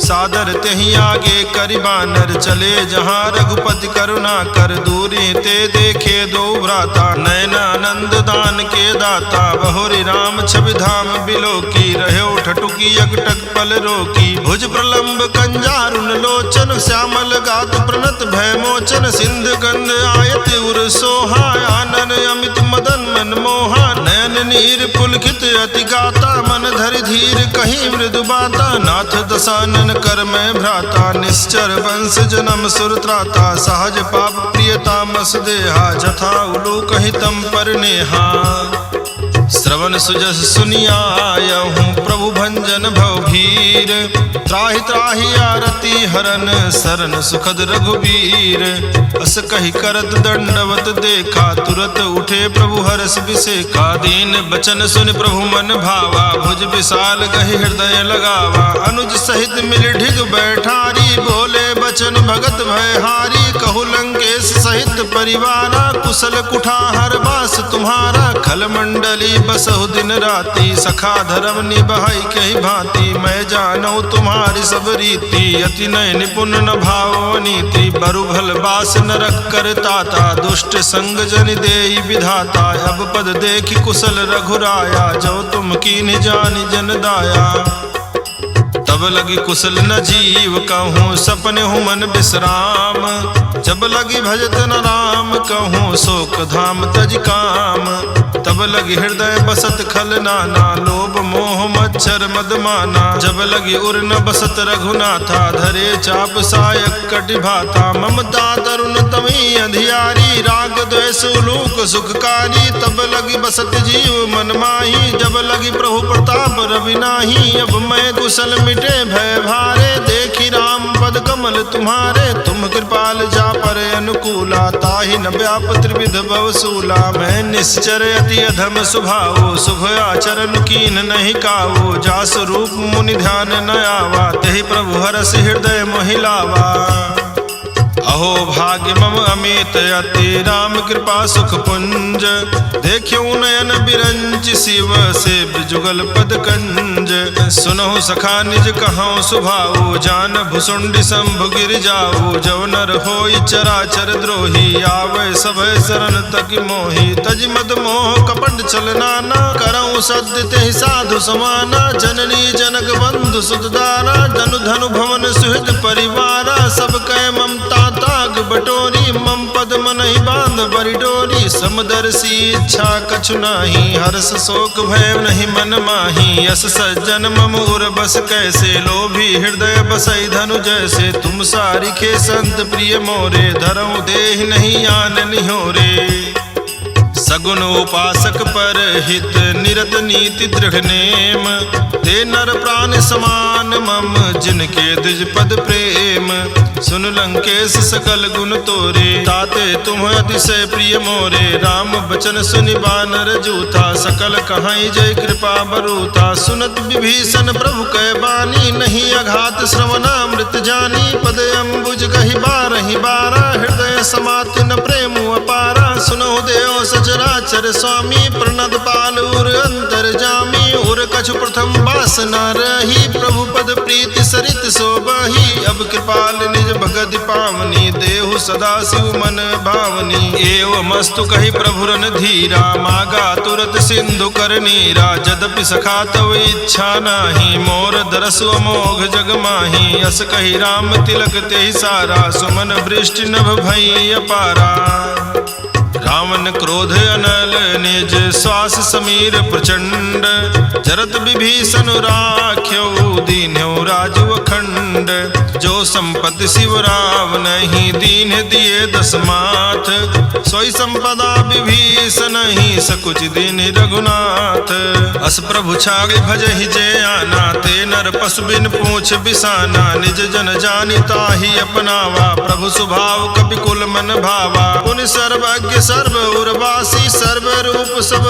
सादर तेहि आगे करि बानर चले जहाँ रघुपति करुणा कर। दूरी ते देखे दो भ्राता नयनानंद दान के दाता। बहुरी राम छवि धाम बिलोकी रह्यो ठटुकी अकटक पल रोकी। भुज प्रलंब कंजारुन लोचन श्यामल गात प्रणत भय मोचन। सिंध गंध आयत उर सोहा आनन अमित मदन मन मोहा। नयन नीर पुलकित अति गाता मन धरि धीर कहीं मृदु बाता। नाथ दसानन कर मैं भ्राता निश्चर वंश जन्म सुर त्राता। सहज पाप प्रियता मस देहा जथा उलू कहि तम पर नेहा। श्रवण सुजस सुनियायहूँ प्रभु भंजन भवभीर। त्राहि त्राहि आरती हरन शरण सुखद रघुबीर। अस कहि करत दंडवत देखा तुरत उठे प्रभु हरस बिसेखा। दीन बचन सुन प्रभु मन भावा भुज विशाल गहि हृदय लगावा। अनुज सहित मिल ढिग बैठारी बोले बचन भगत भयहारी। कहु लंकेश सहित परिवारा कुशल कुठार बास तुम्हारा। खल मंडली बस बसहु दिन राति, सखा धर्म निभाई कही भांति, मैं जानऊ तुम्हारी सब रीति, अति नय निपुण न भाव नीति, बरु भल बास नरक करताता, दुष्ट संग जन देई विधाता, अब पद देखी कुशल रघुराया, जो तुम कीन्ह जानि जन दाया। तब लगी कुशल न जीव कहूँ, सपने हूँ मन विश्राम, जब लगी भजत न राम कहूँ, शोक धाम तज काम। तब लगी हृदय बसत खल नाना, लोभ मोह मच्छर मद माना, जब लगी उर न बसत रघुनाथा, धरे चाप सायक कटि भाता, ममता तरुण तमी अधियारी, राग द्वेष उलूक सुखकारी, तब लगी बसत जीव मन माही, जब लगी प्रभु प्रताप रवि नाही, अब मैं कुशल मिटे भय भारे, देखी राम पद कमल तुम्हारे, तुम कृपाल जा पर अनुकूला, ताहि न व्याप त्रिविध भवसूला, मैं निश्चर अति अधम स्वभावो, शुभ आचरण कीन नहीं कावो, जासु रूप मुनि ध्यान न आवा, तेहि प्रभु हरस हृदय मोहिलावा। अहो भाग्य मम अमित अति, राम कृपा सुख पुंज, देखियो नयन बिरंच, शिव से जुगल पद कंज, सुनहु सखा निज कहूँ सुभाऊ, जान भुसुंडी शंभु गिर जाऊ, जव नर होई चराचर द्रोही, आवे सभय शरण तक मोही, तज मद मोह कपट चलनाना, करऊँ सद्य तेहि साधु समाना, जननी जनक बंधु सुतदारा, धनु धनु भवन सुहृद परिवारा, सब कह ममता ताग बटोरी, मम पद मनहि बांध बरि डोरी, समदर्शी इच्छा कछु नाही, हर्ष शोक भय नहीं मन माही, यस सज्जन मम उर बस कैसे, लोभी हृदय बसई धनु जैसे, तुम सारिखे संत प्रिय मोरे, धरऊँ देहि नहीं आन निहोरे। सगुन उपासक पर हित, निरत नीति दृढ़ नेम, ते नर प्राण समान मम, जिनके द्विज पद प्रेम, सुन लंकेश सकल गुण तोरे, ताते तुम अतिशय प्रिय मोरे, राम बचन सुनि बानर जूथा, सकल कहाई जय कृपा बरूथा, सुनत विभीषण प्रभु कै बानी, नहीं अघात श्रवणामृत जानी, पद अम्बुज कहि बारहि बारा, हृदय समाति न प्रेम अपारा, सुनहु देव सचराचर स्वामी, प्रणद पाल उर अंतर जामी, उर कछु प्रथम वासना रही, प्रभु पद प्रीति सरित सोबही, अब कृपाल निज भगत पावनी, देहु सदा शिव मन भावनी, एवमस्तु कहि प्रभु रन धीरा, मागा तुरत सिंधु कर नीरा, जदपि सखा तव इच्छा नाही, मोर दरसु अमोघ जग माही, अस कहि राम तिलक तेहि सारा, सुमन वृष्टि नभ भई अपारा। रावण क्रोध अनल निज, श्वास समीर प्रचंड, जरत विभीषण राख्यो, दीन्यो राजु अखंड, जो संपत्ति शिव राव नहीं, दीन दिए दस माथ, सोई संपदा विभीषण नहीं, सकुच दीन रघुनाथ, अस प्रभु छाग भजहि जय आना, ते नर पशु बिन पूछ बिसाना, निज जन जानि ताहि अपनावा, प्रभु स्वभाव कपि कुल मन भावा, पुनि सर्वज्ञ सर्व उर्वासी, सर्व रूप सब